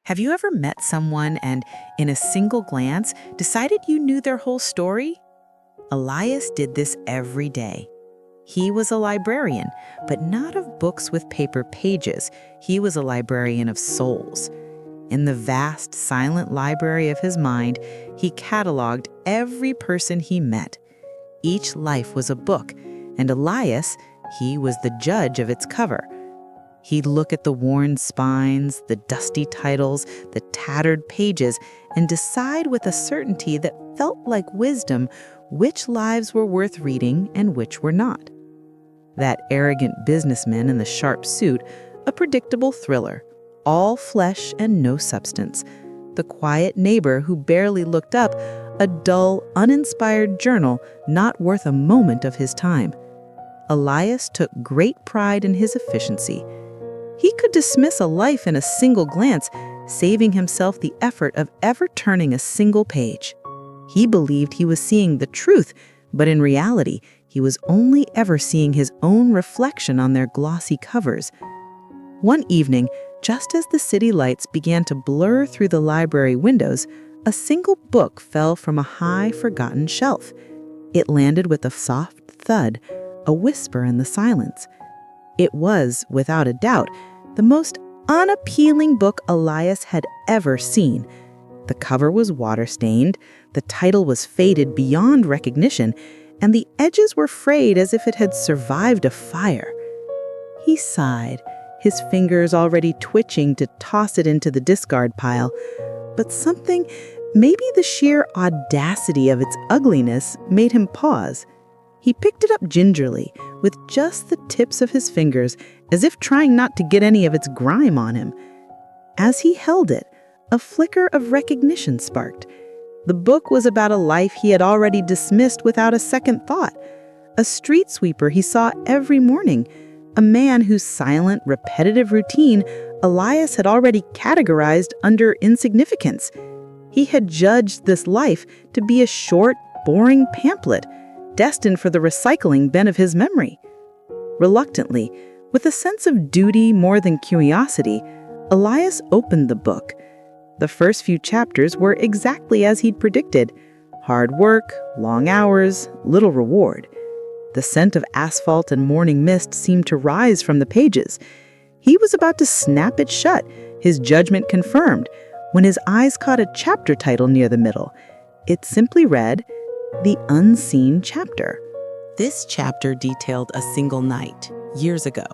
Have you ever met someone and, in a single glance, decided you knew their whole story? Elias did this every day. He was a librarian, but not of books with paper pages. He was a librarian of souls. In the vast, silent library of his mind, he cataloged every person he met. Each life was a book, and Elias, he was the judge of its cover. He'd look at the worn spines, the dusty titles, the tattered pages, and decide with a certainty that felt like wisdom which lives were worth reading and which were not. That arrogant businessman in the sharp suit, a predictable thriller, all flesh and no substance. The quiet neighbor who barely looked up, a dull, uninspired journal not worth a moment of his time. Elias took great pride in his efficiency. He could dismiss a life in a single glance, saving himself the effort of ever turning a single page. He believed he was seeing the truth, but in reality, he was only ever seeing his own reflection on their glossy covers. One evening, just as the city lights began to blur through the library windows, a single book fell from a high, forgotten shelf. It landed with a soft thud, a whisper in the silence. It was, without a doubt, the most unappealing book Elias had ever seen. The cover was water-stained, the title was faded beyond recognition, and the edges were frayed as if it had survived a fire. He sighed, his fingers already twitching to toss it into the discard pile. But something, maybe the sheer audacity of its ugliness, made him pause. He picked it up gingerly, with just the tips of his fingers, as if trying not to get any of its grime on him. As he held it, a flicker of recognition sparked. The book was about a life he had already dismissed without a second thought. A street sweeper he saw every morning, a man whose silent, repetitive routine Elias had already categorized under insignificance. He had judged this life to be a short, boring pamphlet, destined for the recycling bin of his memory. Reluctantly, with a sense of duty more than curiosity, Elias opened the book. The first few chapters were exactly as he'd predicted. Hard work, long hours, little reward. The scent of asphalt and morning mist seemed to rise from the pages. He was about to snap it shut, his judgment confirmed, when his eyes caught a chapter title near the middle. It simply read, "The Unseen Chapter." This chapter detailed a single night, years ago,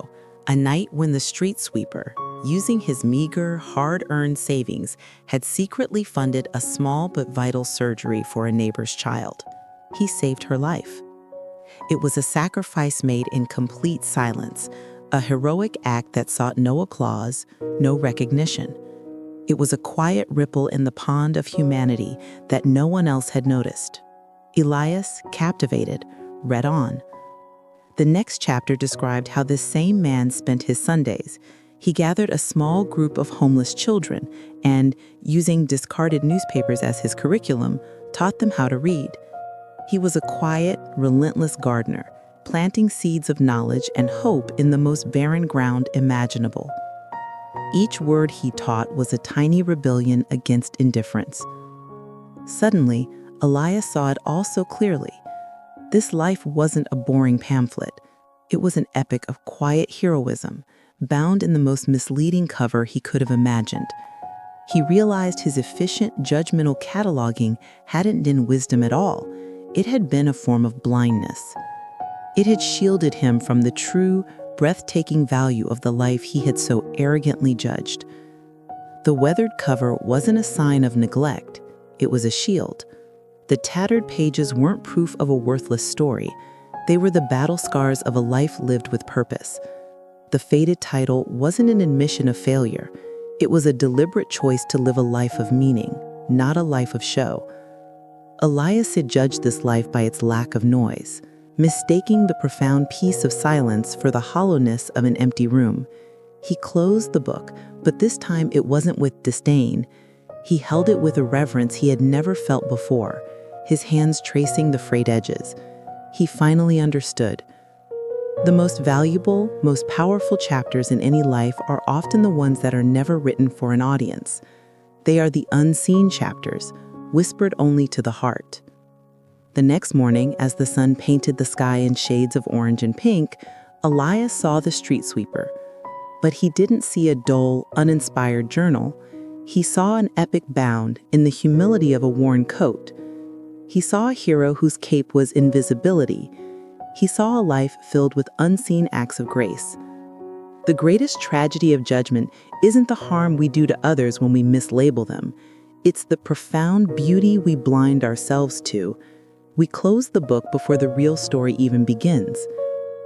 a night when the street sweeper, using his meager, hard-earned savings, had secretly funded a small but vital surgery for a neighbor's child. He saved her life. It was a sacrifice made in complete silence, a heroic act that sought no applause, no recognition. It was a quiet ripple in the pond of humanity that no one else had noticed. Elias, captivated, read on. The next chapter described how this same man spent his Sundays. He gathered a small group of homeless children and, using discarded newspapers as his curriculum, taught them how to read. He was a quiet, relentless gardener, planting seeds of knowledge and hope in the most barren ground imaginable. Each word he taught was a tiny rebellion against indifference. Suddenly, Elias saw it all so clearly. This life wasn't a boring pamphlet. It was an epic of quiet heroism, bound in the most misleading cover he could have imagined. He realized his efficient, judgmental cataloging hadn't been wisdom at all. It had been a form of blindness. It had shielded him from the true, breathtaking value of the life he had so arrogantly judged. The weathered cover wasn't a sign of neglect. It was a shield. The tattered pages weren't proof of a worthless story. They were the battle scars of a life lived with purpose. The faded title wasn't an admission of failure. It was a deliberate choice to live a life of meaning, not a life of show. Elias had judged this life by its lack of noise, mistaking the profound peace of silence for the hollowness of an empty room. He closed the book, but this time it wasn't with disdain. He held it with a reverence he had never felt before, his hands tracing the frayed edges. He finally understood. The most valuable, most powerful chapters in any life are often the ones that are never written for an audience. They are the unseen chapters, whispered only to the heart. The next morning, as the sun painted the sky in shades of orange and pink, Elias saw the street sweeper. But he didn't see a dull, uninspired journal. He saw an epic bound in the humility of a worn coat. He saw a hero whose cape was invisibility. He saw a life filled with unseen acts of grace. The greatest tragedy of judgment isn't the harm we do to others when we mislabel them. It's the profound beauty we blind ourselves to. We close the book before the real story even begins.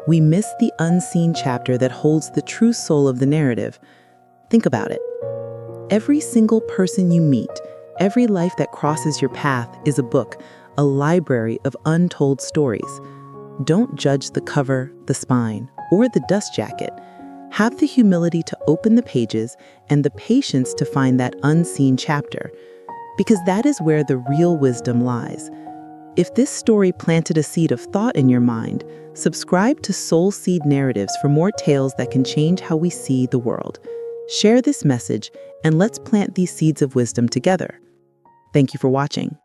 We miss the unseen chapter that holds the true soul of the narrative. Think about it. Every single person you meet, every life that crosses your path is a book, a library of untold stories. Don't judge the cover, the spine, or the dust jacket. Have the humility to open the pages and the patience to find that unseen chapter, because that is where the real wisdom lies. If this story planted a seed of thought in your mind, subscribe to Soulseed Narratives for more tales that can change how we see the world. Share this message, and let's plant these seeds of wisdom together. Thank you for watching.